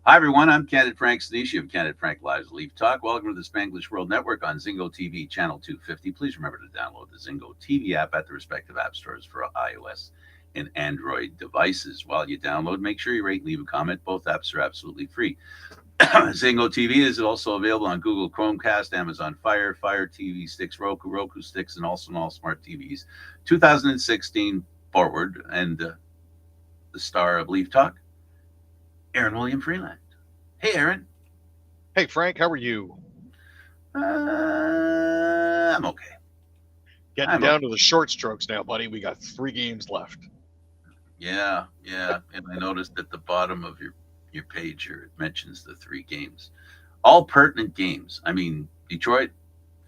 Hi, everyone. I'm Candid Stanisci of Candid Frank Live's Leaf Talk. Welcome to the Spanglish World Network on Zingo TV, channel 250. Please remember to download the Zingo TV app at the respective app stores for iOS and Android devices. While you download, make sure you rate and leave a comment. Both apps are absolutely free. Zingo TV is also available on Google Chromecast, Amazon Fire TV sticks, Roku sticks, and also on all smart TVs. 2016 forward, and the star of Leaf Talk, Aaron William Freeland. Hey, Aaron. Hey, Frank, how are you? I'm okay. Getting down to the short strokes now, buddy. We got 3 games left. Yeah. And I noticed at the bottom of your page here, it mentions the 3 games. All pertinent games. I mean, Detroit,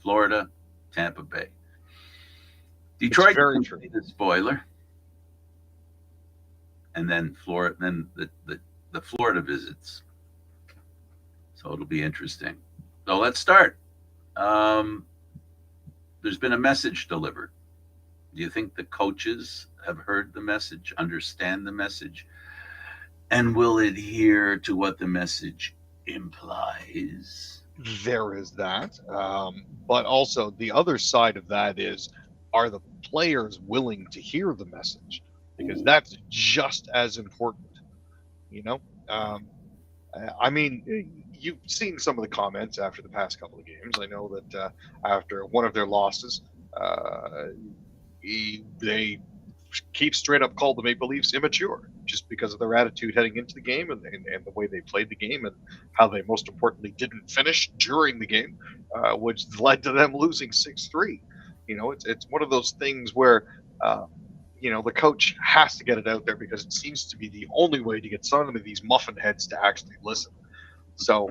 Florida, Tampa Bay. Detroit very true. The spoiler. And then Florida, then the Florida visits. So it'll be interesting. So let's start. There's been a message delivered. Do you think the coaches have heard the message, understand the message, and will adhere to what the message implies? There is that. But also the other side of that is, are the players willing to hear the message? Because that's just as important, you know? I mean, you've seen some of the comments after the past couple of games. I know that after one of their losses, they keep straight up called the Maple Leafs immature just because of their attitude heading into the game and the way they played the game and how they most importantly didn't finish during the game, which led to them losing 6-3. You know, it's one of those things where the coach has to get it out there because it seems to be the only way to get some of these muffin heads to actually listen. So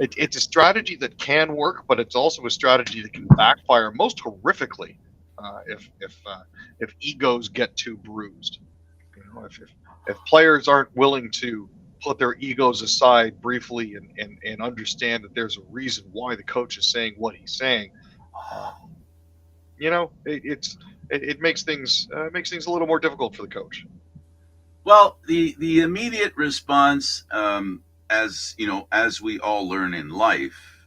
it's a strategy that can work, but it's also a strategy that can backfire most horrifically if egos get too bruised. You know, if players aren't willing to put their egos aside briefly and understand that there's a reason why the coach is saying what he's saying, it makes things a little more difficult for the coach. Well, the immediate response, as you know, as we all learn in life,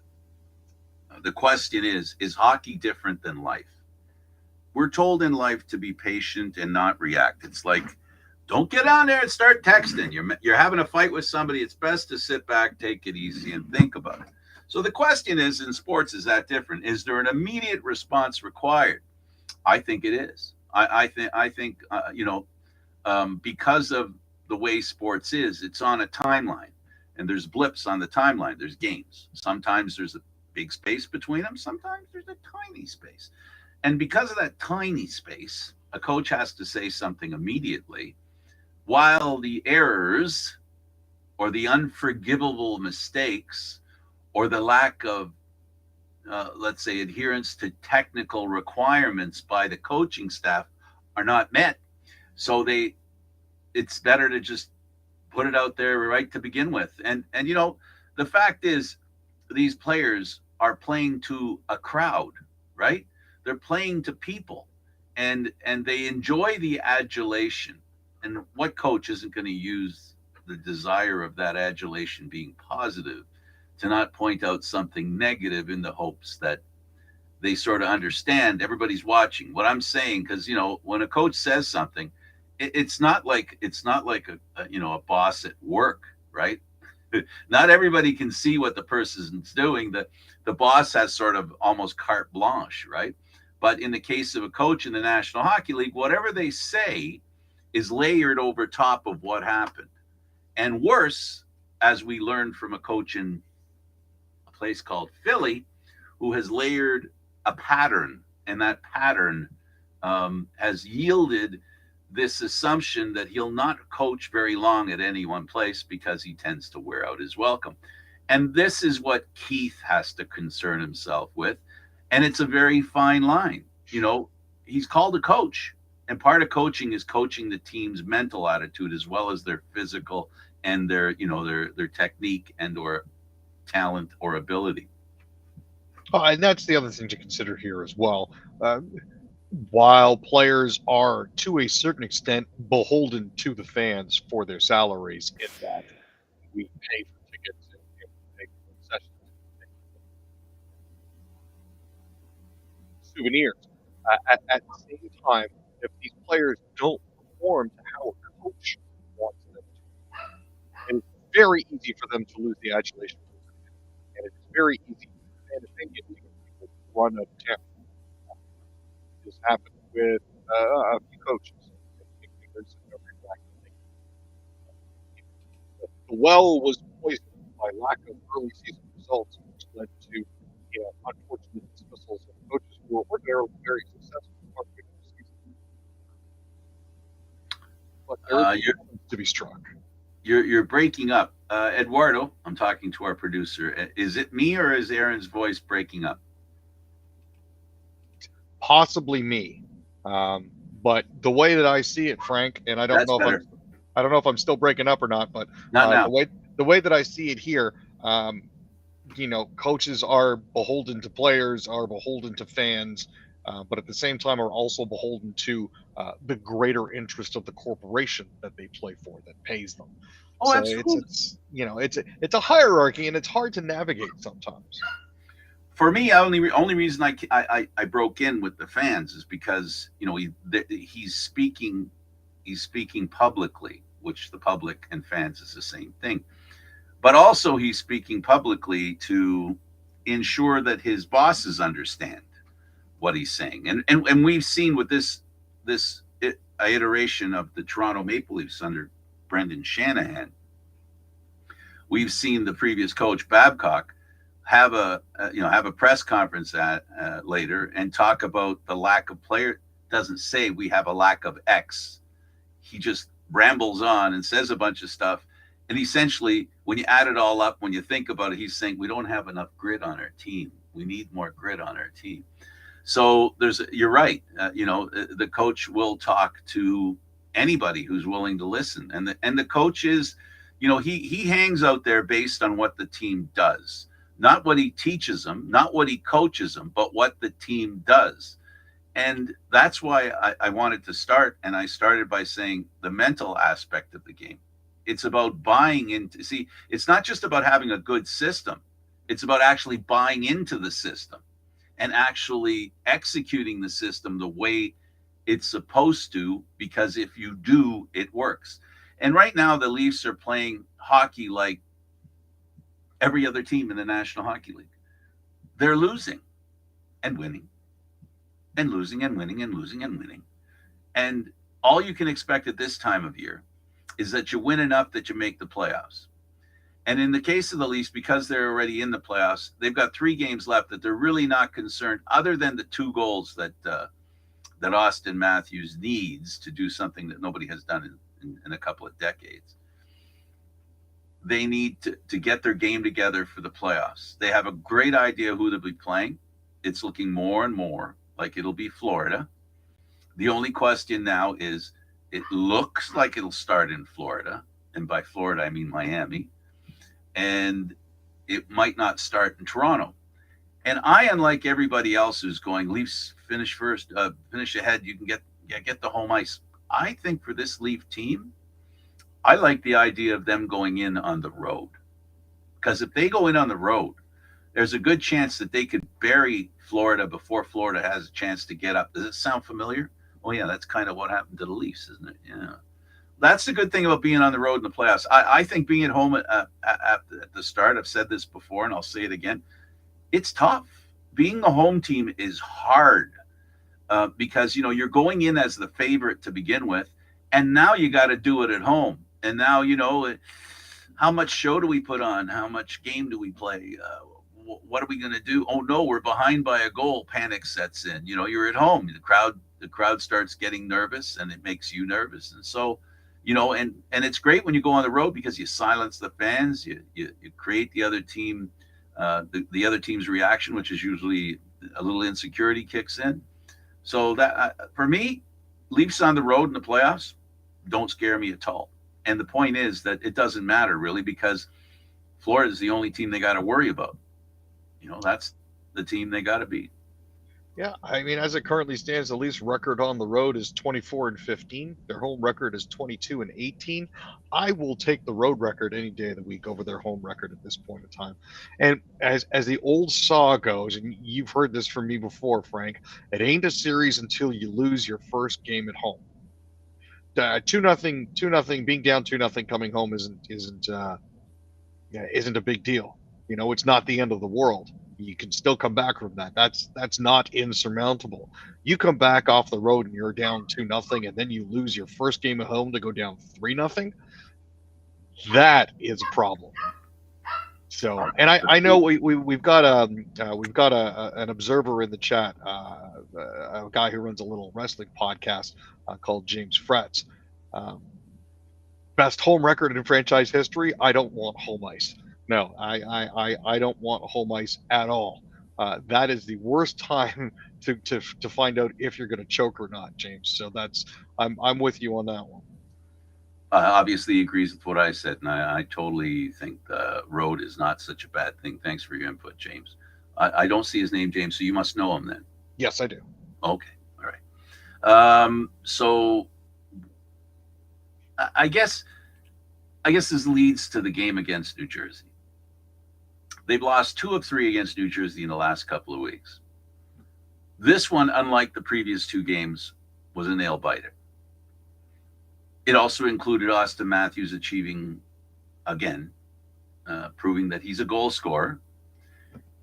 the question is hockey different than life? We're told in life to be patient and not react. It's like, don't get on there and start texting. You're having a fight with somebody. It's best to sit back, take it easy, and think about it. So the question is, in sports, is that different? Is there an immediate response required? I think it is. I think because of the way sports is, it's on a timeline, and there's blips on the timeline. There's games. Sometimes there's a big space between them. Sometimes there's a tiny space. And because of that tiny space, a coach has to say something immediately, while the errors or the unforgivable mistakes or the lack of, let's say, adherence to technical requirements by the coaching staff are not met. So it's better to just put it out there right to begin with. And the fact is, these players are playing to a crowd, right? They're playing to people, and they enjoy the adulation. And what coach isn't going to use the desire of that adulation being positive to not point out something negative in the hopes that they sort of understand everybody's watching what I'm saying? Because when a coach says something, it's not like a boss at work, right? Not everybody can see what the person's doing. The boss has sort of almost carte blanche, right? But in the case of a coach in the National Hockey League, whatever they say is layered over top of what happened. And worse, as we learned from a coach in a place called Philly, who has layered a pattern, and that pattern has yielded this assumption that he'll not coach very long at any one place because he tends to wear out his welcome. And this is what Keith has to concern himself with. And it's a very fine line. He's called a coach, and part of coaching is coaching the team's mental attitude as well as their physical and their technique and or talent or ability. And that's the other thing to consider here as well. While players are to a certain extent beholden to the fans for their salaries, in that we pay for tickets and pay for concessions, souvenirs. At the same time, if these players don't perform to how a coach wants them to, it is very easy for them to lose the adulation, and it is very easy, in my opinion, to get people to run out of town. This happened with a few coaches. The well was poisoned by lack of early season results, which led to unfortunate dismissals of coaches who were ordinarily very successful partway through the season. But there are to be struck. You're breaking up, Eduardo. I'm talking to our producer. Is it me or is Aaron's voice breaking up? Possibly me, but the way that I see it, Frank, and I don't know if I'm still breaking up or not, but the way that I see it here, coaches are beholden to players, are beholden to fans, but at the same time are also beholden to the greater interest of the corporation that they play for, that pays them. Oh, so absolutely. It's a hierarchy, and it's hard to navigate sometimes. For me, only reason I broke in with the fans is because he's speaking publicly, which the public and fans is the same thing. But also he's speaking publicly to ensure that his bosses understand what he's saying. And we've seen with this iteration of the Toronto Maple Leafs under Brendan Shanahan, we've seen the previous coach Babcock have a press conference later and talk about the lack of player. Doesn't say we have a lack of X. He just rambles on and says a bunch of stuff. And essentially, when you add it all up, when you think about it, he's saying we don't have enough grit on our team. We need more grit on our team. So you're right. The coach will talk to anybody who's willing to listen. And the coach is, he hangs out there based on what the team does. Not what he teaches them, not what he coaches them, but what the team does. And that's why I wanted to start. And I started by saying the mental aspect of the game. It's about buying into, it's not just about having a good system. It's about actually buying into the system and actually executing the system the way it's supposed to, because if you do, it works. And right now the Leafs are playing hockey like every other team in the National Hockey League. They're losing and winning and losing and winning and losing and winning. And all you can expect at this time of year is that you win enough that you make the playoffs. And in the case of the Leafs, because they're already in the playoffs, they've got 3 games left that they're really not concerned, other than the 2 goals that Auston Matthews needs to do something that nobody has done in a couple of decades. They need to get their game together for the playoffs. They have a great idea who they'll be playing. It's looking more and more like it'll be Florida. The only question now is it looks like it'll start in Florida. And by Florida, I mean Miami. And it might not start in Toronto. And I, unlike everybody else who's going, Leafs finish first, finish ahead, you can get the home ice. I think for this Leaf team, I like the idea of them going in on the road. Because if they go in on the road, there's a good chance that they could bury Florida before Florida has a chance to get up. Does it sound familiar? Oh, yeah, that's kind of what happened to the Leafs, isn't it? Yeah. That's the good thing about being on the road in the playoffs. I think being at home at the start, I've said this before and I'll say it again, it's tough. Being a home team is hard because, you're going in as the favorite to begin with, and now you got to do it at home. And now, how much show do we put on? How much game do we play? What are we going to do? Oh, no, we're behind by a goal. Panic sets in. You're at home. The crowd starts getting nervous, and it makes you nervous. And so, and it's great when you go on the road because you silence the fans. You create the other team, the other team's reaction, which is usually a little insecurity kicks in. So that for me, Leafs on the road in the playoffs don't scare me at all. And the point is that it doesn't matter really because Florida is the only team they got to worry about. That's the team they got to beat. Yeah, I mean, as it currently stands, the Leafs' record on the road is 24-15. Their home record is 22-18. I will take the road record any day of the week over their home record at this point in time. And as the old saw goes, and you've heard this from me before, Frank, it ain't a series until you lose your first game at home. 2-0, 2-0, being down 2-0 coming home isn't a big deal. It's not the end of the world. You can still come back from that. That's not insurmountable. You come back off the road and you're down 2-0, and then you lose your first game at home to go down 3-0. That is a problem. So, and I know we've got an observer in the chat, a guy who runs a little wrestling podcast called James Fretz. Best home record in franchise history. I don't want home ice. No, I don't want home ice at all. That is the worst time to find out if you're going to choke or not, James. So I'm with you on that one. Obviously, he agrees with what I said, and I totally think the road is not such a bad thing. Thanks for your input, James. I don't see his name, James, so you must know him then. Yes, I do. Okay, all right. So I guess this leads to the game against New Jersey. They've lost 2 of 3 against New Jersey in the last couple of weeks. This one, unlike the previous 2 games, was a nail biter. It also included Austin Matthews achieving, again, proving that he's a goal scorer.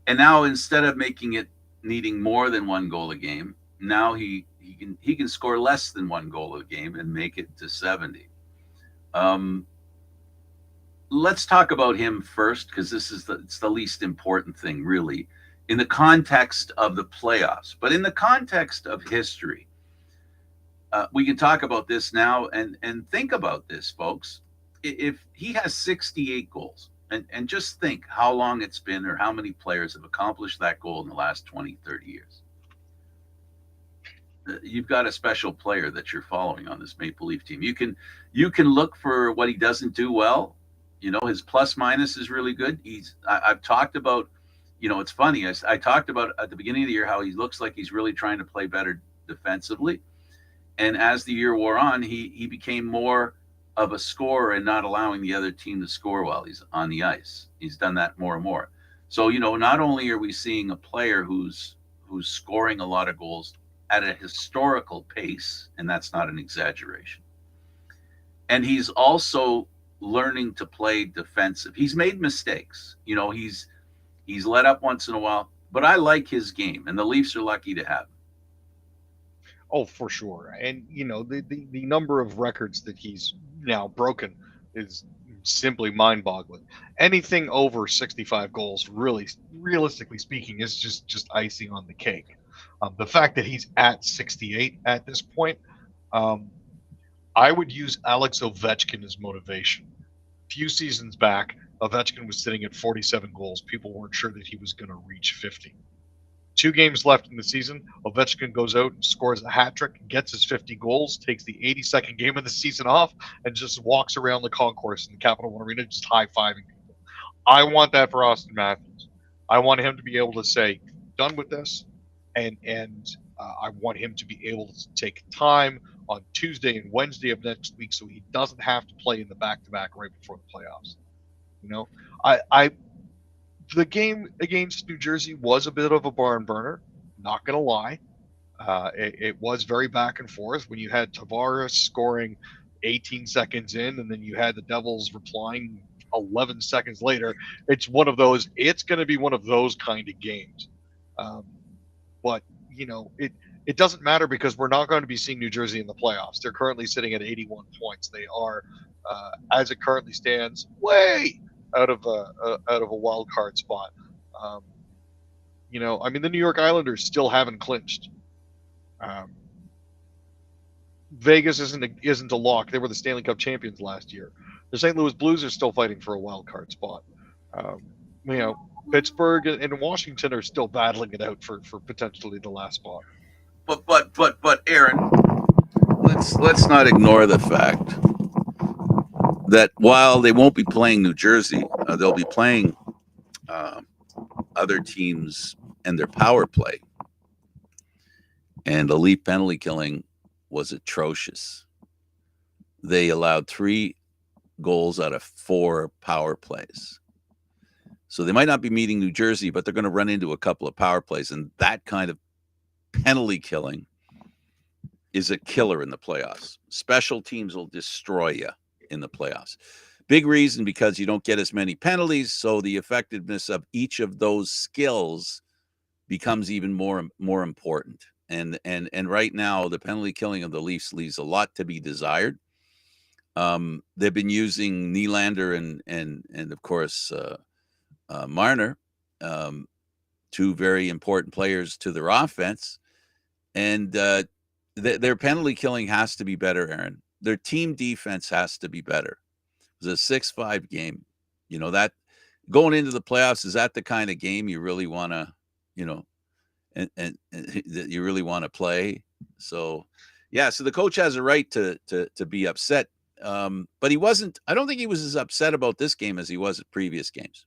And now, instead of making it needing more than 1 goal a game, now he can score less than 1 goal a game and make it to 70. Let's talk about him first, because it's the least important thing, really, in the context of the playoffs. But in the context of history, we can talk about this now and think about this, folks. If he has 68 goals, and just think how long it's been or how many players have accomplished that goal in the last 20, 30 years. You've got a special player that you're following on this Maple Leaf team. You can look for what he doesn't do well. His plus minus is really good. I've talked about, it's funny. I talked about at the beginning of the year how he looks like he's really trying to play better defensively. And as the year wore on, he became more of a scorer and not allowing the other team to score while he's on the ice. He's done that more and more. So, not only are we seeing a player who's scoring a lot of goals at a historical pace, and that's not an exaggeration, and he's also learning to play defensive. He's made mistakes. He's let up once in a while, but I like his game, and the Leafs are lucky to have him. Oh, for sure. And, the number of records that he's now broken is simply mind-boggling. Anything over 65 goals, really, realistically speaking, is just icing on the cake. The fact that he's at 68 at this point, I would use Alex Ovechkin as motivation. A few seasons back, Ovechkin was sitting at 47 goals. People weren't sure that he was going to reach 50. 2 games left in the season, Ovechkin goes out and scores a hat trick, gets his 50 goals, takes the 82nd game of the season off, and just walks around the concourse in the Capital One Arena just high-fiving people. I want that for Austin Matthews. I want him to be able to say, done with this, and I want him to be able to take time on Tuesday and Wednesday of next week so he doesn't have to play in the back-to-back right before the playoffs. The game against New Jersey was a bit of a barn burner, not going to lie. It was very back and forth when you had Tavares scoring 18 seconds in, and then you had the Devils replying 11 seconds later. It's going to be one of those kind of games. But, it doesn't matter because we're not going to be seeing New Jersey in the playoffs. They're currently sitting at 81 points. They are, as it currently stands, way out of a wild card spot. The New York Islanders still haven't clinched. Vegas isn't a lock. They were the Stanley Cup champions last year. The St. Louis Blues are still fighting for a wild card spot. Pittsburgh and Washington are still battling it out for potentially the last spot. But Aaron, let's not ignore the fact that while they won't be playing New Jersey, they'll be playing other teams and their power play. And the Leaf penalty killing was atrocious. They allowed 3 goals out of 4 power plays. So they might not be meeting New Jersey, but they're going to run into a couple of power plays. And that kind of penalty killing is a killer in the playoffs. Special teams will destroy you in the playoffs. Big reason because you don't get as many penalties, so the effectiveness of each of those skills becomes even more important. And right now, the penalty killing of the Leafs leaves a lot to be desired. They've been using Nylander and of course Marner, 2 very important players to their offense, and their penalty killing has to be better, Aaron. Their team defense has to be better. It was a 6-5 game. You know, that going into the playoffs, is that the kind of game you really want to, you know, and that you really want to play? So, yeah, so the coach has a right to be upset. But he wasn't, I don't think he was as upset about this game as he was at previous games.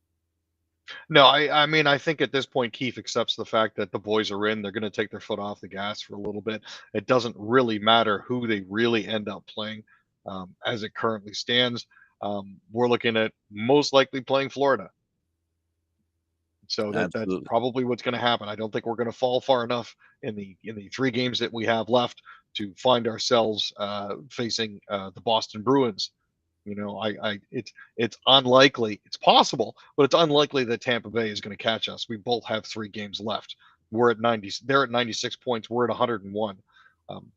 No, I mean, I think at this point, Keefe accepts the fact that the boys are in. They're going to take their foot off the gas for a little bit. It doesn't really matter who they really end up playing as it currently stands. We're looking at most likely playing Florida. So that's Absolutely. probably what's going to happen. I don't think we're going to fall far enough in the 3 games that we have left to find ourselves facing the Boston Bruins. You know, it's unlikely. It's possible, but it's unlikely that Tampa Bay is going to catch us. We both have 3 games left. We're at 90. They're at 96 points. We're at 101.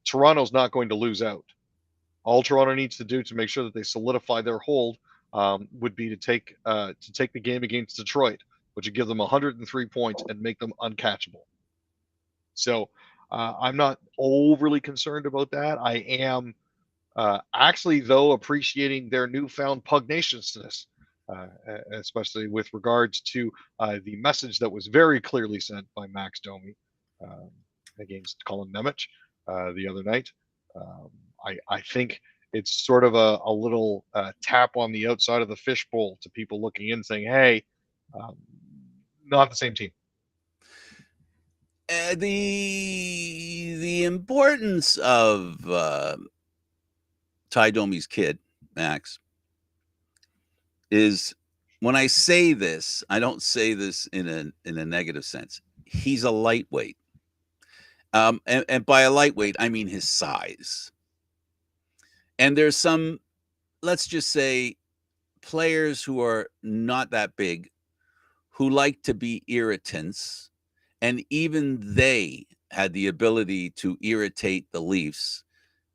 Toronto's not going to lose out. All Toronto needs to do to make sure that they solidify their hold would be to take the game against Detroit, which would give them 103 points and make them uncatchable. So I'm not overly concerned about that. I am actually, though, appreciating their newfound pugnaciousness, especially with regards to the message that was very clearly sent by Max Domi against Colin Nemec the other night. I think it's sort of a little tap on the outside of the fishbowl to people looking in saying, hey, not the same team. The importance of Ty Domi's kid, Max, is when I say this, I don't say this in a negative sense. He's a lightweight. And by a lightweight, I mean his size. And there's some, let's just say, players who are not that big who like to be irritants, and even they had the ability to irritate the Leafs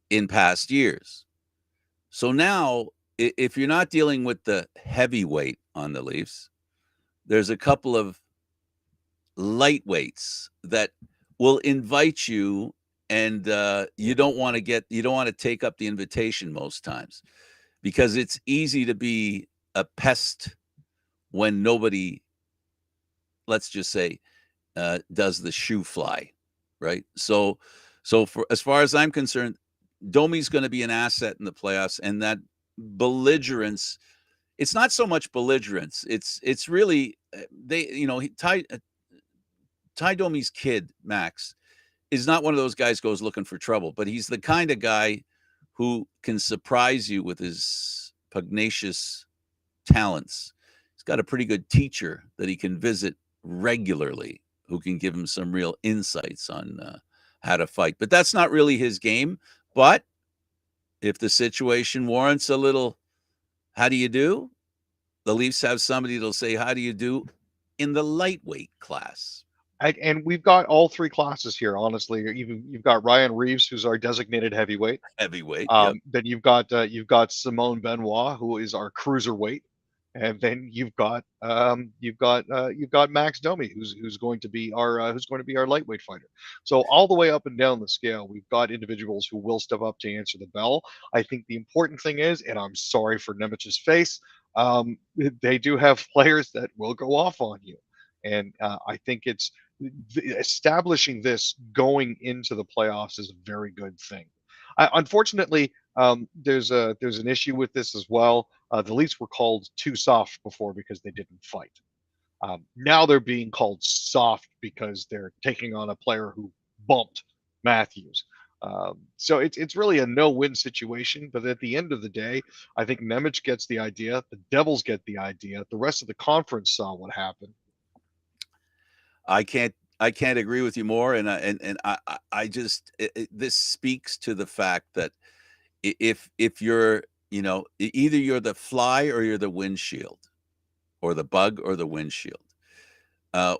in past years. So now, if you're not dealing with the heavyweight on the Leafs, there's a couple of lightweights that will invite you, and you don't want to take up the invitation most times, because it's easy to be a pest when nobody, let's just say, does the shoe fly, right? So for as far as I'm concerned, Domi's going to be an asset in the playoffs, and that belligerence. It's not so much belligerence. It's really Ty Domi's kid, Max, is not one of those guys goes looking for trouble, but he's the kind of guy who can surprise you with his pugnacious talents. He's got a pretty good teacher that he can visit regularly, who can give him some real insights on how to fight. But that's not really his game. But if the situation warrants a little, how do you do? The Leafs have somebody that'll say, how do you do in the lightweight class? And we've got all 3 classes here, honestly. You've got Ryan Reeves, who's our designated heavyweight. Yep. Then you've got Simone Benoit, who is our cruiserweight, and then you've got Max Domi, who's going to be our lightweight fighter. So all the way up and down the scale, we've got individuals who will step up to answer the bell. I think the important thing is, and I'm sorry for Nemec's face, they do have players that will go off on you, and I think it's establishing this going into the playoffs is a very good thing. Unfortunately, there's an issue with this as well. The Leafs were called too soft before because they didn't fight. Now they're being called soft because they're taking on a player who bumped Matthews. So it's really a no-win situation. But at the end of the day, I think Nemec gets the idea. The Devils get the idea. The rest of the conference saw what happened. I can't agree with you more. And I just this speaks to the fact that if you're either you're the fly or you're the windshield, or the bug or the windshield.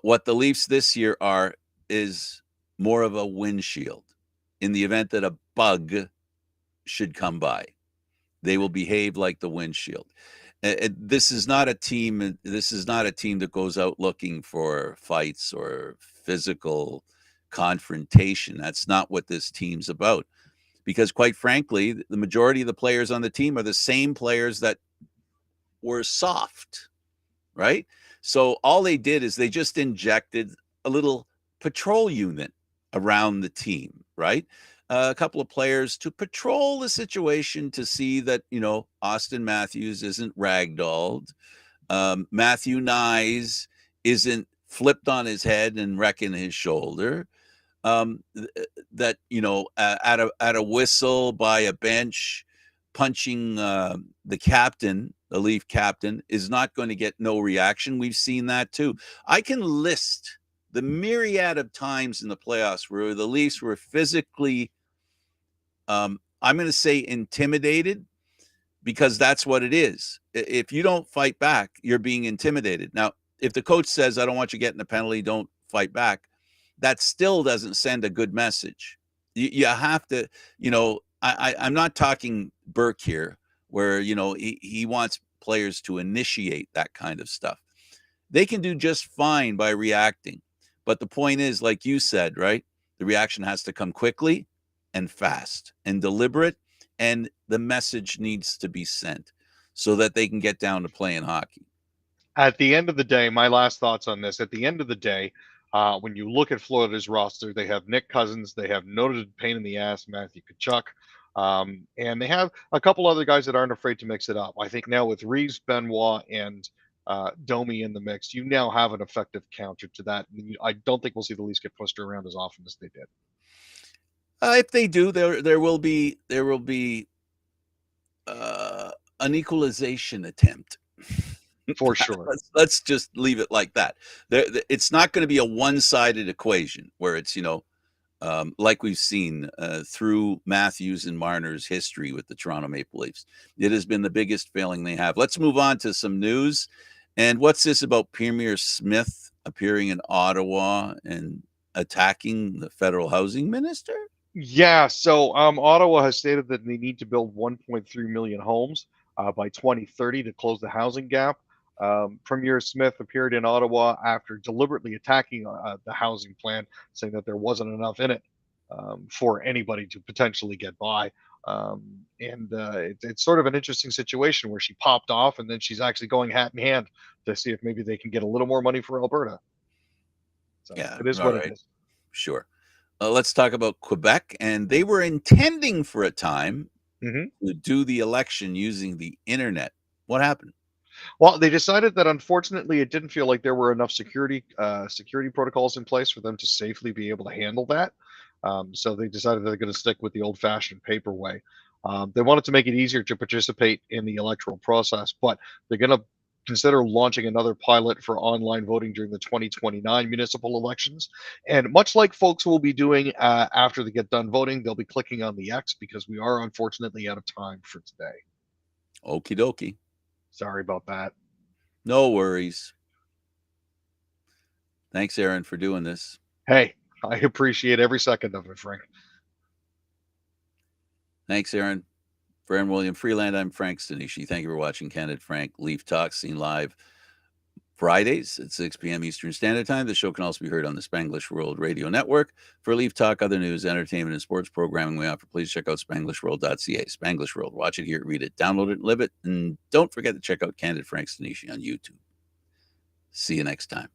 What the Leafs this year are is more of a windshield. In the event that a bug should come by, they will behave like the windshield. This is not a team. This is not a team that goes out looking for fights or physical confrontation. That's not what this team's about. Because quite frankly, the majority of the players on the team are the same players that were soft, right? So all they did is they just injected a little patrol unit around the team, right? A couple of players to patrol the situation to see that, Austin Matthews isn't ragdolled. Matthew Nyes isn't flipped on his head and wrecking his shoulder. That, at a whistle by a bench, punching the captain, the Leaf captain, is not going to get no reaction. We've seen that too. I can list the myriad of times in the playoffs where the Leafs were physically, I'm going to say intimidated, because that's what it is. If you don't fight back, you're being intimidated. Now, if the coach says, I don't want you getting a penalty, don't fight back, that still doesn't send a good message. You have to, I'm not talking Burke here, where, he wants players to initiate that kind of stuff. They can do just fine by reacting. But the point is, like you said, right? The reaction has to come quickly and fast and deliberate, and the message needs to be sent so that they can get down to playing hockey. At the end of the day, my last thoughts on this. At the end of the day, when you look at Florida's roster, they have Nick Cousins, they have noted pain in the ass Matthew Tkachuk, and they have a couple other guys that aren't afraid to mix it up. I think now with Reeves, Benoit, and Domi in the mix, you now have an effective counter to that. I don't think we'll see the Leafs get pushed around as often as they did. If they do, there will be an equalization attempt. For sure. Let's just leave it like that. It's not going to be a one-sided equation where it's, like we've seen through Matthews and Marner's history with the Toronto Maple Leafs. It has been the biggest failing they have. Let's move on to some news. And what's this about Premier Smith appearing in Ottawa and attacking the federal housing minister? Yeah, so Ottawa has stated that they need to build 1.3 million homes by 2030 to close the housing gap. Premier Smith appeared in Ottawa after deliberately attacking the housing plan, saying that there wasn't enough in it for anybody to potentially get by. It's sort of an interesting situation where she popped off, and then she's actually going hat in hand to see if maybe they can get a little more money for Alberta. So yeah, it is what it is. Sure. Let's talk about Quebec. And they were intending for a time to do the election using the internet. What happened? Well, they decided that unfortunately it didn't feel like there were enough security protocols in place for them to safely be able to handle that. So they decided they're going to stick with the old-fashioned paper way. They wanted to make it easier to participate in the electoral process, but they're going to consider launching another pilot for online voting during the 2029 municipal elections. And much like folks will be doing after they get done voting, they'll be clicking on the X because we are unfortunately out of time for today. Okie dokie. Sorry about that. No worries. Thanks, Aaron, for doing this. Hey, I appreciate every second of it, Frank. Thanks, Aaron. For Aaron William Freeland, I'm Frank Stanisci. Thank you for watching Candid Frank Leaf Talk, seen live Fridays at 6 p.m. Eastern Standard Time. The show can also be heard on the Spanglish World Radio Network. For Leaf Talk, other news, entertainment, and sports programming we offer, please check out SpanglishWorld.ca. Spanglish World. Watch it, hear it, read it, download it, live it. And don't forget to check out Candid Frank Stanisci on YouTube. See you next time.